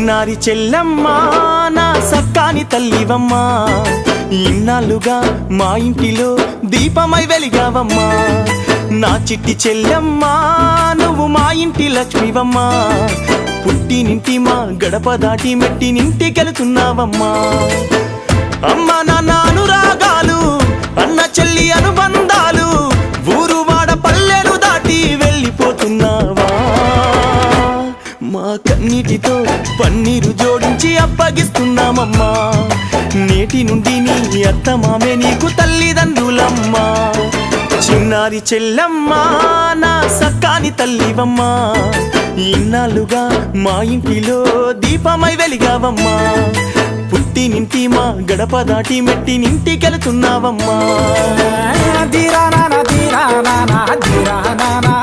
చిన్నారి చెల్లెమ్మ నా సక్కాని తల్లివమ్మా, ఇన్నాళ్ళుగా మా ఇంటిలో దీపమై వెలిగావమ్మా. నా చిట్టి చెల్లెమ్మ నువ్వు మా ఇంటి లక్ష్మివమ్మా, పుట్టినింటి మా గడప దాటి మెట్టినింటికెళ్తున్నావమ్మా. అమ్మ నాన్న అనురాగాలు, అన్న చెల్లి అనుబంధాలు, ఊరు వాడ పల్లెలు దాటి వెళ్ళిపోతున్నావా. మా కన్నీటితో పన్నీరు జోడించి అప్పగిస్తున్నామమ్మా, నేటి నుండి నీ అత్త మామే నీకు తల్లిదండ్రులమ్మా. చిన్నారి చెల్లెమ్మ నా సక్కాని తల్లివమ్మా, ఇన్నాళ్ళుగా మా ఇంటిలో దీపమై వెలిగావమ్మా, పుట్టినింటి మా గడప దాటి మెట్టినింటికెళ్తున్నావమ్మా. ధీరా నానా ధీరా నానా ధీరా నానా